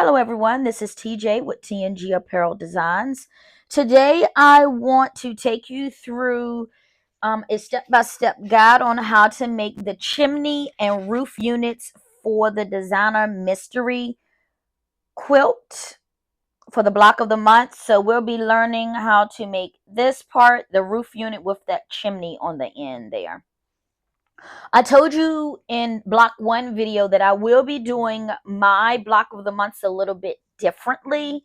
Hello everyone, this is TJ with TNG Apparel Designs. Today I want to take you through a step-by-step guide on how to make the chimney and roof units for the Designer Mystery Quilt for the block of the month. So we'll be learning how to make this part, the roof unit with that chimney on the end there. I told you in block 1 video that I will be doing my block of the months a little bit differently.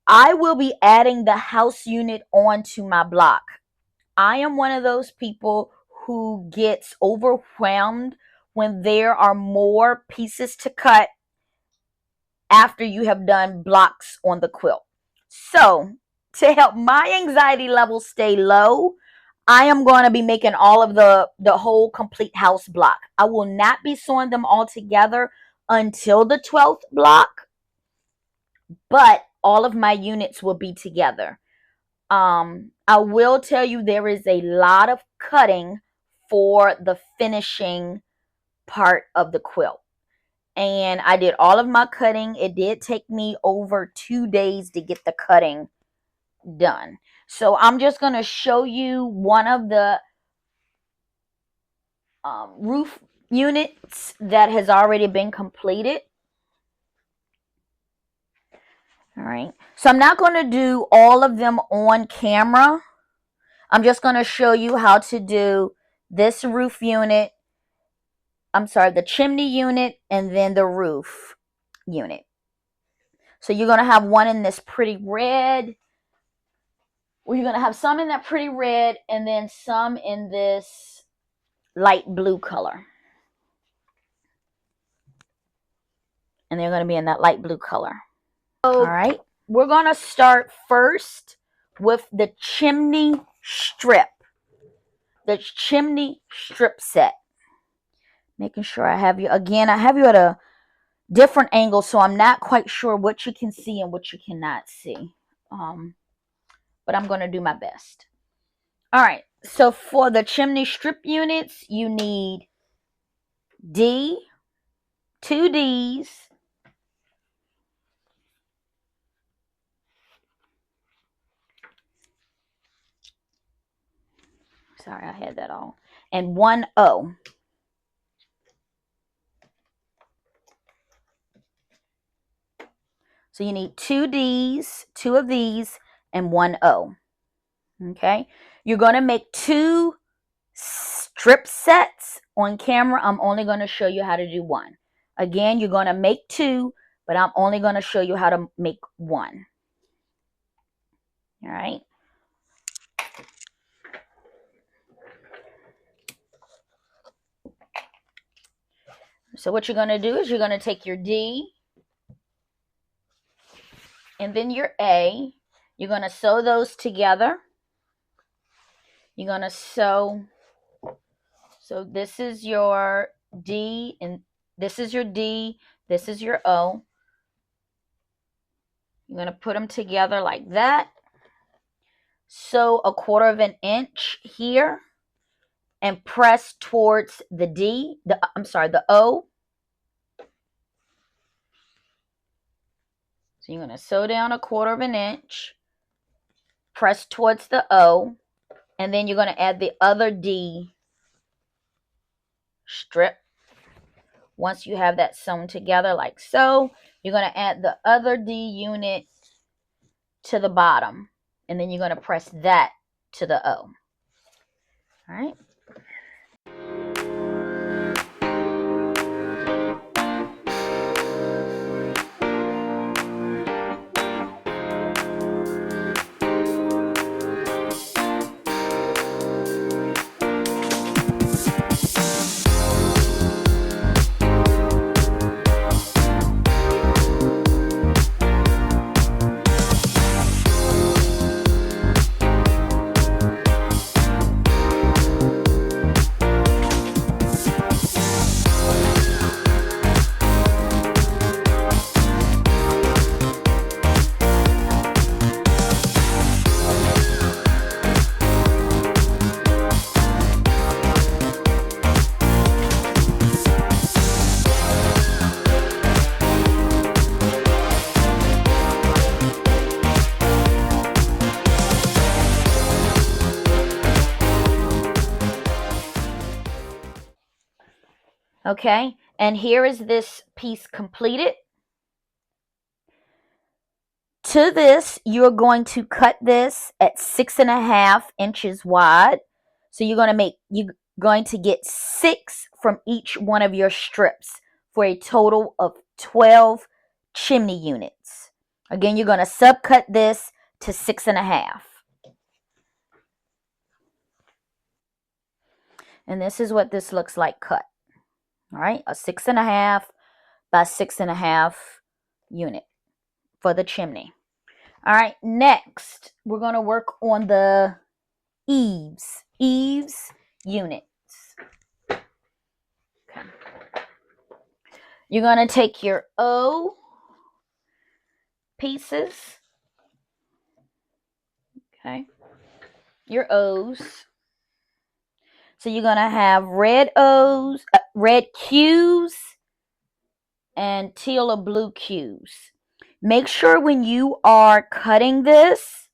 I will be adding the house unit onto my block. I am one of those people who gets overwhelmed when there are more pieces to cut after you have done blocks on the quilt. So to help my anxiety level stay low, I am going to be making all of the whole complete house block. I will not be sewing them all together until the 12th block, but all of my units will be together. I will tell you there is a lot of cutting for the finishing part of the quilt. And I did all of my cutting. It did take me over 2 days to get the cutting done. So I'm just going to show you one of the roof units that has already been completed. All right. So I'm not going to do all of them on camera. I'm just going to show you how to do this roof unit. I'm sorry, the chimney unit and then the roof unit. So you're going to have one in this pretty red. Well, you're going to have some in that pretty red and then some in this light blue color. And they're going to be in that light blue color. So, all right. We're going to start first with the chimney strip. The chimney strip set. Making sure I have you, again, I have you at a different angle, so I'm not quite sure what you can see and what you cannot see. But I'm going to do my best. All right, so for the chimney strip units, you need D, 2 Ds, sorry, I had that all, and 1 O. So you need 2 Ds, 2 of these, and 1 O. Okay, you're going to make 2 strip sets on camera. I'm only going to show you how to do 1. Again, you're going to make 2, but I'm only going to show you how to make 1. All right. So what you're going to do is you're going to take your D and then your A. You're going to sew those together. You're going to sew. So this is your D and this is your D. This is your O. You're going to put them together like that. Sew 1/4 of an inch here and press towards the D, the O. So you're going to sew down 1/4 of an inch, press towards the O, and then you're going to add the other D strip. Once you have that sewn together like so, you're going to add the other D unit to the bottom, and then you're going to press that to the O. All right. Okay, and here is this piece completed. To this, you're going to cut this at 6.5 inches wide. So you're going to get 6 from each one of your strips for a total of 12 chimney units. Again, you're going to subcut this to 6.5. And this is what this looks like cut. All right, a 6.5 by 6.5 unit for the chimney. All right, next we're going to work on the eaves units. Okay. You're going to take your O pieces, okay, your O's. So you're going to have red O's, red Q's, and teal or blue Q's. Make sure when you are cutting this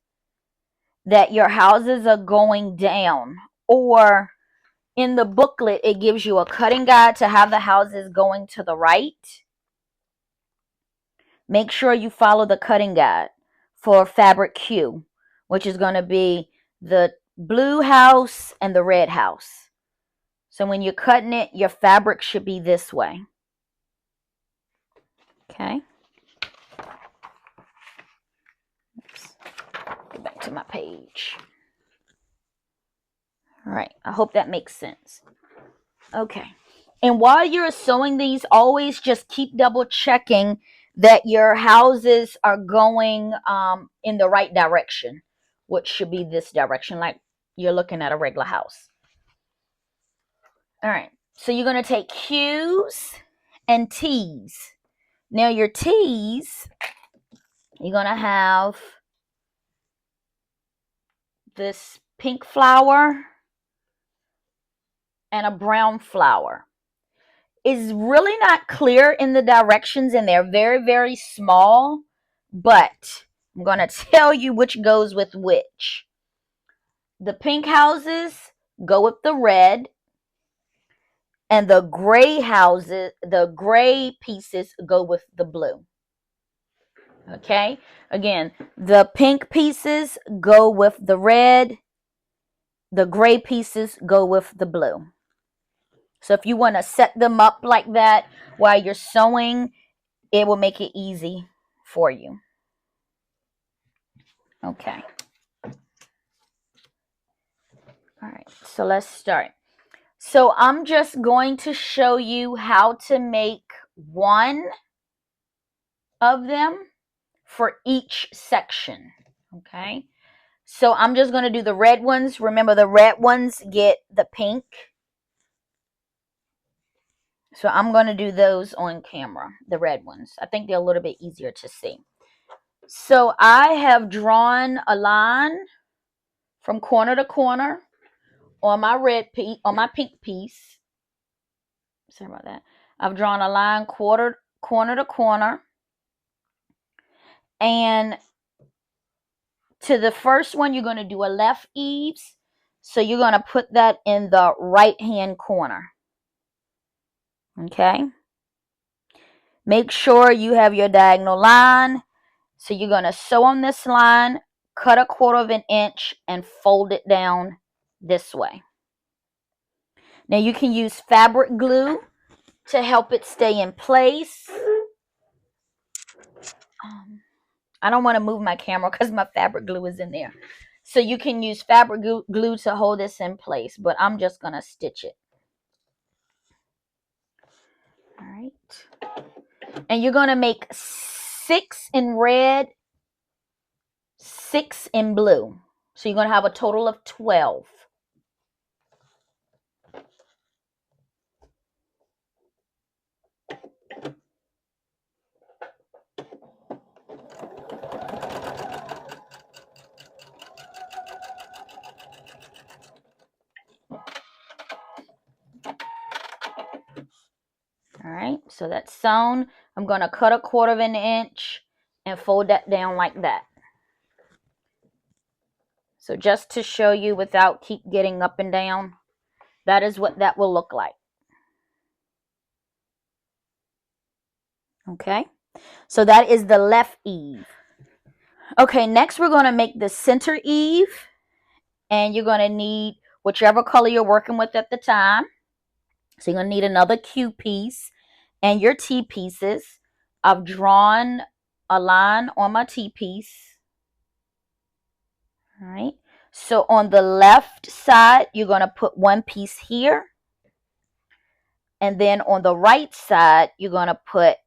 that your houses are going down, or in the booklet it gives you a cutting guide to have the houses going to the right. Make sure you follow the cutting guide for fabric Q, which is going to be the blue house and the red house. So when you're cutting it, your fabric should be this way. Okay. Oops. Go back to my page. All right. I hope that makes sense. Okay. And while you're sewing these, always just keep double checking that your houses are going in the right direction, which should be this direction, like you're looking at a regular house. All right, so you're going to take Q's and T's. Now your T's, you're going to have this pink flower and a brown flower. It's really not clear in the directions, and they're very, very small, but I'm going to tell you which goes with which. The pink houses go with the red, and the gray houses, the gray pieces go with the blue. Okay, again, the pink pieces go with the red, the gray pieces go with the blue. So if you want to set them up like that while you're sewing, it will make it easy for you. Okay. All right, so let's start. So I'm just going to show you how to make one of them for each section. Okay. So I'm just going to do the red ones. Remember, the red ones get the pink. So I'm going to do those on camera, the red ones. I think they're a little bit easier to see. So I have drawn a line from corner to corner on my red piece, on my pink piece. Sorry about that. I've drawn a line corner to corner. And to the first one, you're going to do a left eaves. So you're going to put that in the right-hand corner. Okay. Make sure you have your diagonal line. So you're going to sew on this line, cut 1/4 inch, and fold it down this way. Now you can use fabric glue to help it stay in place. I don't want to move my camera because my fabric glue is in there. So you can use fabric glue to hold this in place, but I'm just going to stitch it. All right. And you're going to make 6 in red, 6 in blue. So you're going to have a total of 12. All right, so that's sewn. I'm going to cut 1/4 inch and fold that down like that. So just to show you without keep getting up and down, that is what that will look like. Okay, so that is the left eave. Okay, next we're going to make the center eave, and you're going to need whichever color you're working with at the time. So you're going to need another Q piece and your T pieces. I've drawn a line on my T piece. All right, so on the left side, you're going to put one piece here. And then on the right side, you're going to put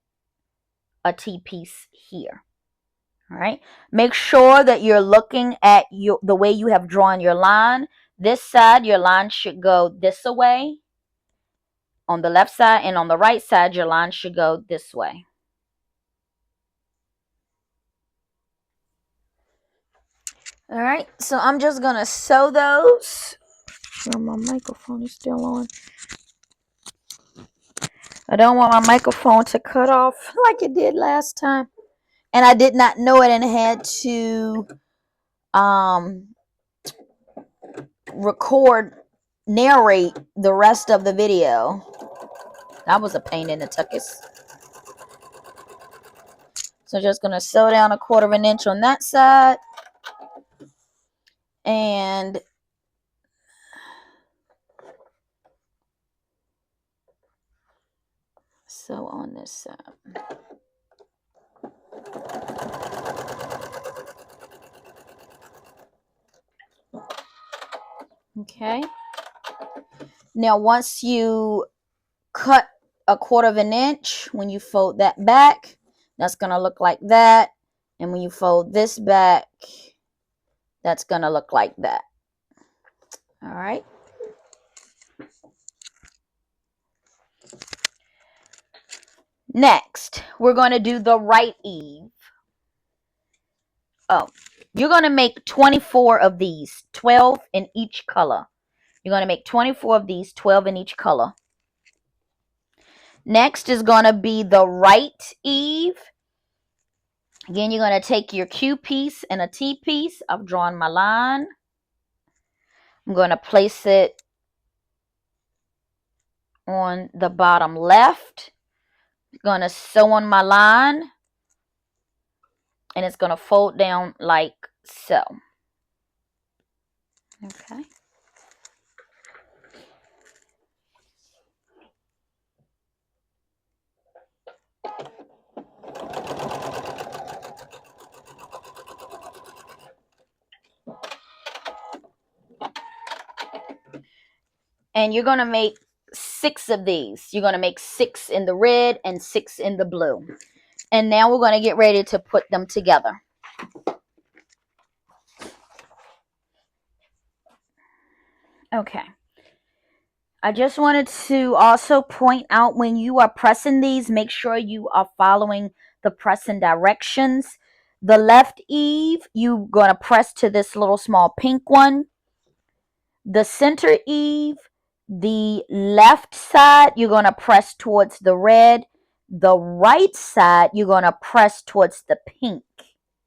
a T piece here. All right. Make sure that you're looking at the way you have drawn your line. This side, your line should go this way. On the left side, and on the right side, your line should go this way. All right. So I'm just going to sew those. Oh, my microphone is still on. I don't want my microphone to cut off like it did last time. And I did not know it and had to narrate the rest of the video. That was a pain in the tuchus. So just going to sew down 1/4 inch on that side. And sew on this side. Okay. Now once you cut 1/4 inch, when you fold that back, that's going to look like that. And when you fold this back, that's going to look like that. All right. Next, we're going to do the right eave. Oh, you're going to make 24 of these, 12 in each color. You're going to make 24 of these, 12 in each color. Next is going to be the right eave. Again, you're going to take your Q piece and a T piece. I've drawn my line. I'm going to place it on the bottom left. I'm going to sew on my line. And it's going to fold down like so. Okay. And you're going to make 6 of these. You're going to make 6 in the red and 6 in the blue. And now we're going to get ready to put them together. Okay. I just wanted to also point out, when you are pressing these, make sure you are following the pressing directions. The left eave, you're going to press to this little small pink one. The center eave, the left side, you're going to press towards the red. The right side, you're going to press towards the pink.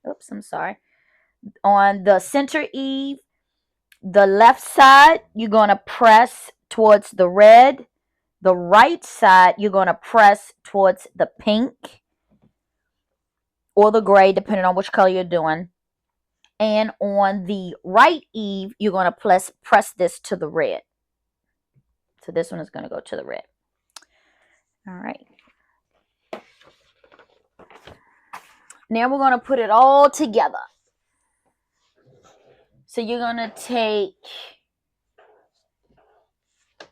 Oops, I'm sorry. On the center eave, the left side, you're going to press towards the red. The right side, you're going to press towards the pink or the gray, depending on which color you're doing. And on the right eave, you're going to press this to the red. So this one is going to go to the red. All right. Now we're going to put it all together. So you're going to take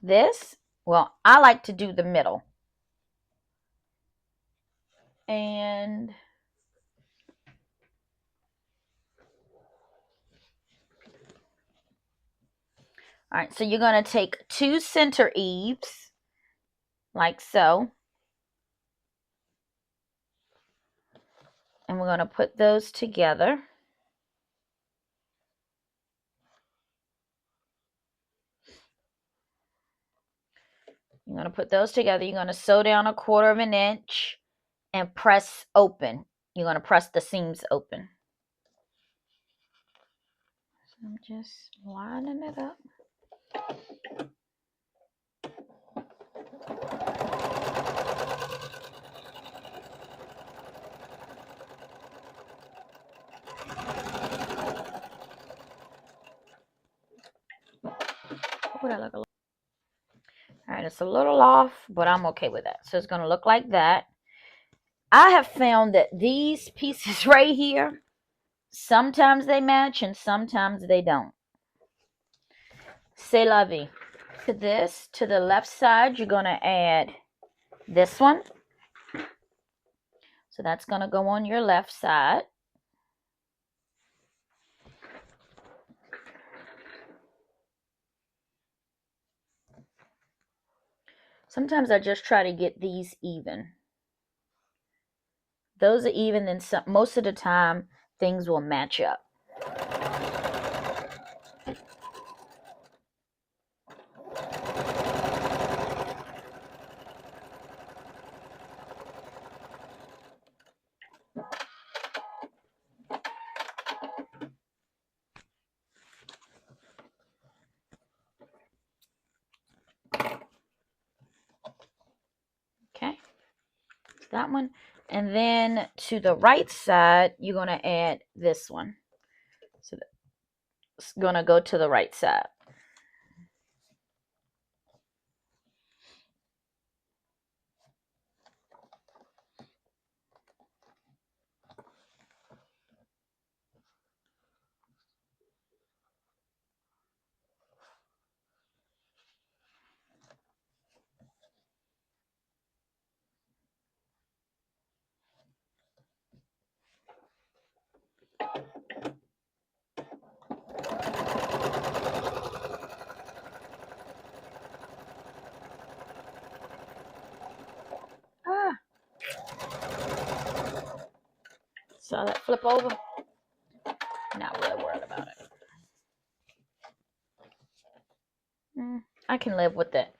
this. Well, I like to do the middle. And all right, so you're going to take 2 center eaves, like so. And we're going to put those together. You're going to put those together. You're going to sew down 1/4 inch and press open. You're going to press the seams open. So I'm just lining it up. All right, Would I look a little? All right, it's a little off, but I'm okay with that. So it's going to look like that. I have found that these pieces right here, sometimes they match and sometimes they don't. C'est la vie. To this, to the left side, you're going to add this one. So that's going to go on your left side. Sometimes I just try to get these even. Those are even, and most of the time things will match up. Okay, that one. And then to the right side, you're going to add this one. So it's going to go to the right side. Ah. Saw that flip over? Not really worried about it. I can live with it.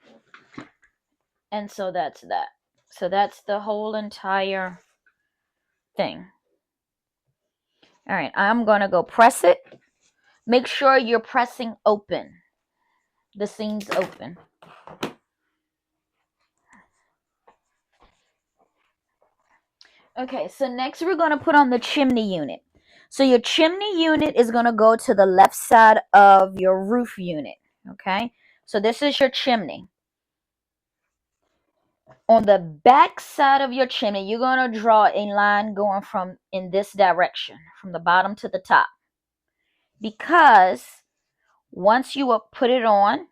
And so that's that. So that's the whole entire thing. All right, I'm going to go press it. Make sure you're pressing open. The seam's open. Okay, so next we're going to put on the chimney unit. So your chimney unit is going to go to the left side of your roof unit. Okay, so this is your chimney. On the back side of your chimney, you're going to draw a line going from in this direction, from the bottom to the top. Because once you put it on,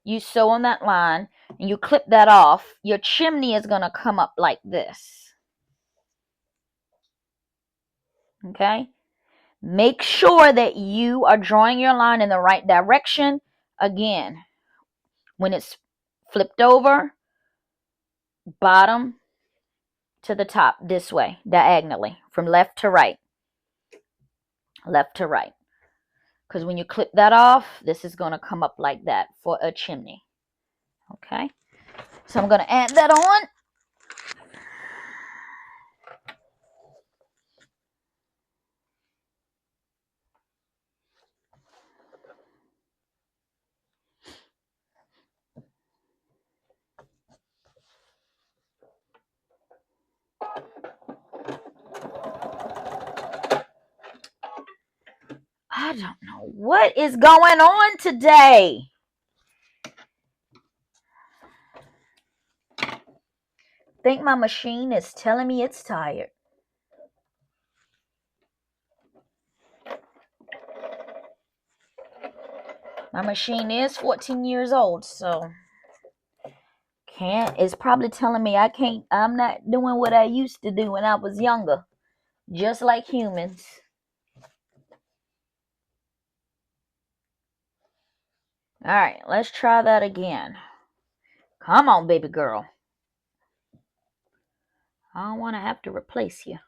you sew on that line, and you clip that off, your chimney is going to come up like this. Okay? Make sure that you are drawing your line in the right direction. Again, when it's flipped over, bottom to the top, this way, diagonally, from left to right. Left to right. Because when you clip that off, this is going to come up like that for a chimney. Okay? So I'm going to add that on. I don't know what is going on today. I think my machine is telling me it's tired. My machine is 14 years old, so it's probably telling me I'm not doing what I used to do when I was younger. Just like humans. All right, let's try that again. Come on, baby girl. I don't want to have to replace you.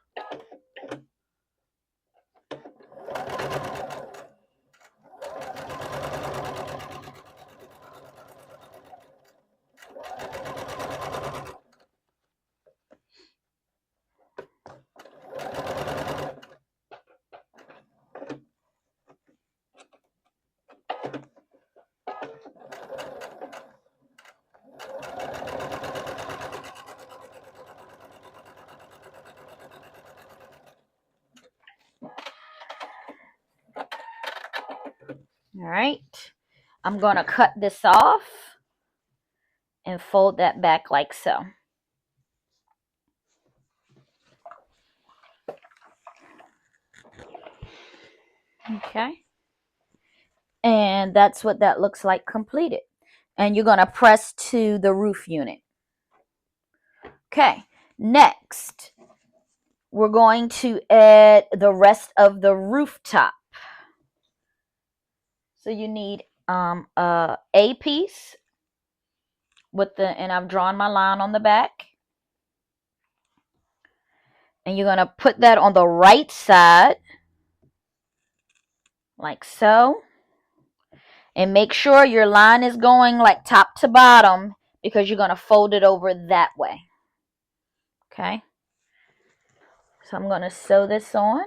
All right. I'm going to cut this off and fold that back like so. Okay. And that's what that looks like completed. And you're going to press to the roof unit. Okay. Next, we're going to add the rest of the rooftop. So you need a piece with and I've drawn my line on the back. And you're going to put that on the right side, like so. And make sure your line is going like top to bottom because you're going to fold it over that way. Okay. So I'm going to sew this on.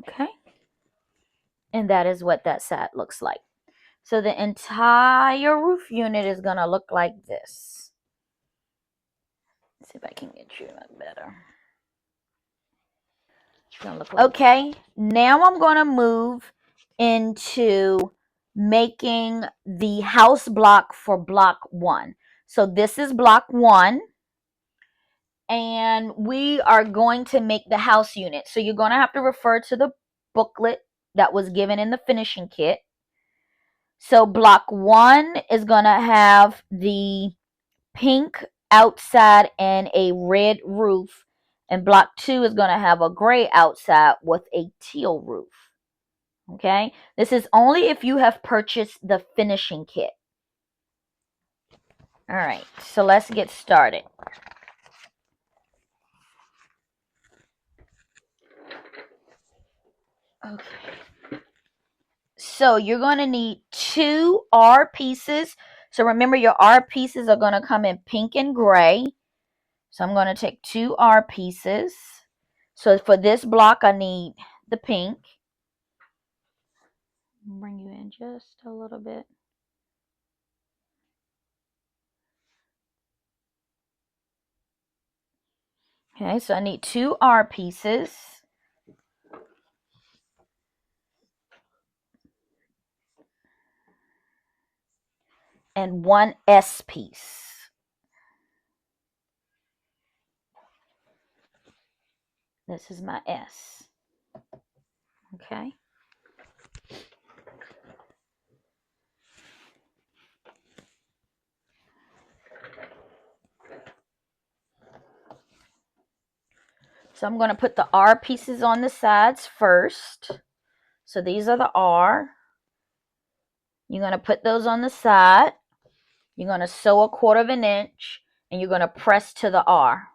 Okay. And that is what that side looks like. So the entire roof unit is going to look like this. Let's see if I can get you a better. It's gonna look like okay, now I'm going to move into making the house block for block 1. So this is block 1. And we are going to make the house unit. So you're going to have to refer to the booklet that was given in the finishing kit. So block 1 is going to have the pink outside and a red roof. And block 2 is going to have a gray outside with a teal roof. Okay? This is only if you have purchased the finishing kit. All right, so let's get started. Okay. So you're going to need 2 R pieces. So remember, your R pieces are going to come in pink and gray. So I'm going to take 2 R pieces. So for this block, I need the pink. Bring you in just a little bit. Okay, so I need 2 R pieces. And 1 S piece. This is my S. Okay. So I'm going to put the R pieces on the sides first. So these are the R. You're going to put those on the side. You're going to sew a 1/4 inch and you're going to press to the R.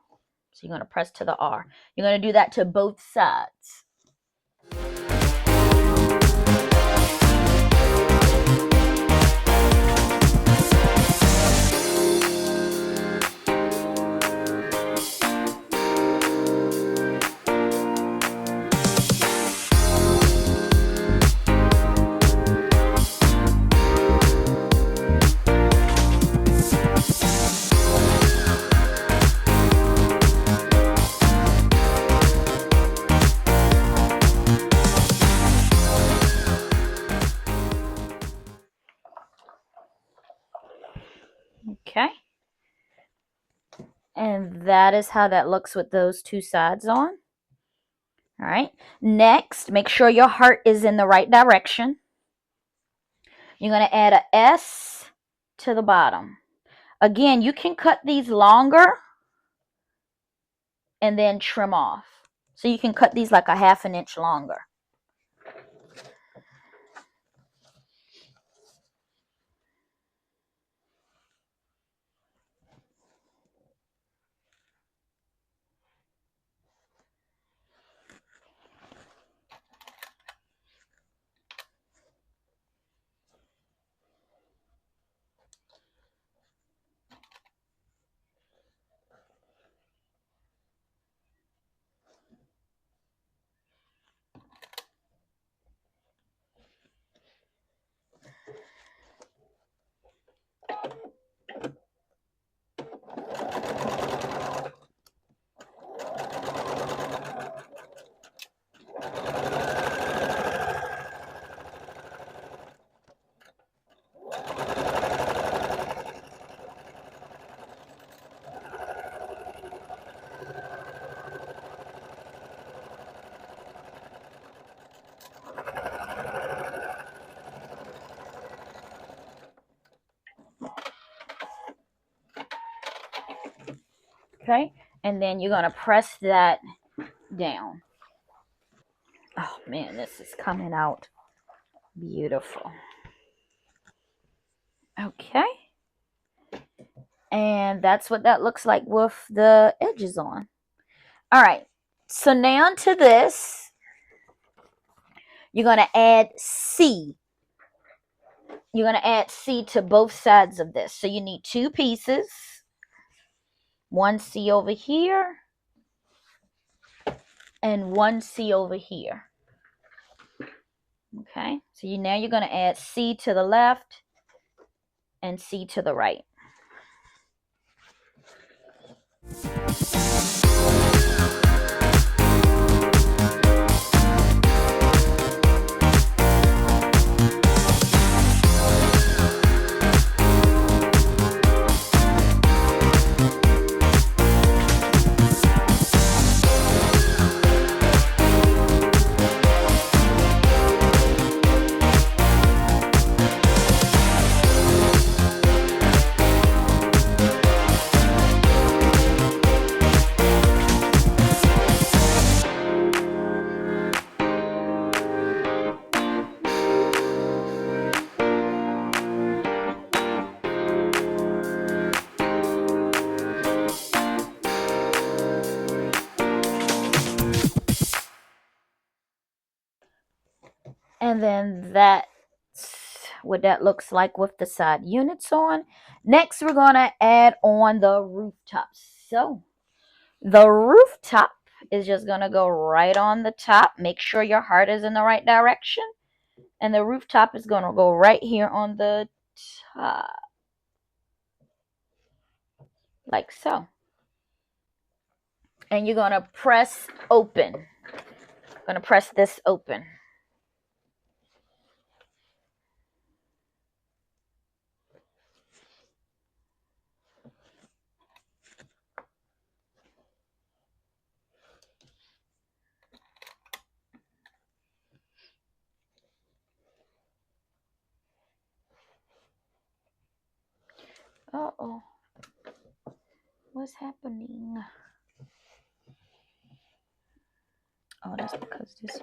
So you're going to press to the R. You're going to do that to both sides. Okay. And that is how that looks with those 2 sides on. All right. Next, make sure your heart is in the right direction. You're going to add a S to the bottom. Again, you can cut these longer and then trim off. So you can cut these like a 1/2 inch longer. Okay, and then you're going to press that down. Oh man, this is coming out beautiful. Okay, and that's what that looks like with the edges on. All right, so now to this, you're going to add C. You're going to add C to both sides of this. So you need 2 pieces. One C over here and one C over here. Okay, so now you're going to add C to the left and C to the right. And then that's what that looks like with the side units on. Next, we're going to add on the rooftops. So the rooftop is just going to go right on the top. Make sure your heart is in the right direction. And the rooftop is going to go right here on the top. Like so. And you're going to press open. I'm going to press this open. Uh-oh. What's happening? Oh, that's because this...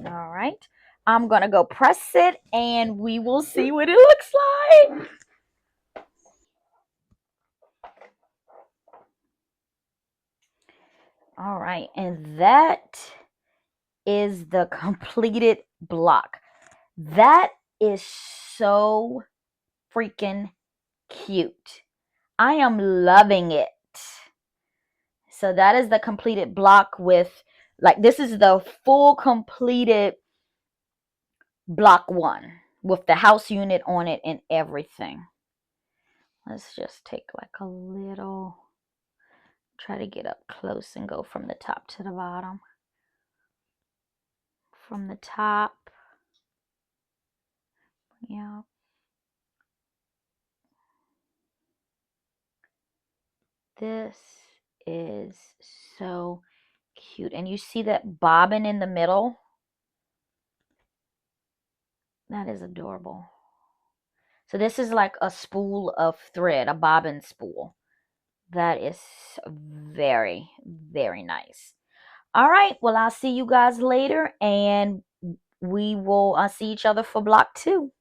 All right. I'm going to go press it and we will see what it looks like. All right. And that is the completed block. That is so freaking cute. I am loving it. So that is the completed block with, like, this is the full completed block 1 with the house unit on it and everything. Let's just take like a little, try to get up close and go from the top to the bottom. From the top, yeah. This is so cute. And you see that bobbin in the middle? That is adorable. So this is like a spool of thread, a bobbin spool. That is very, very nice. All right. Well, I'll see you guys later and we will see each other for block 2.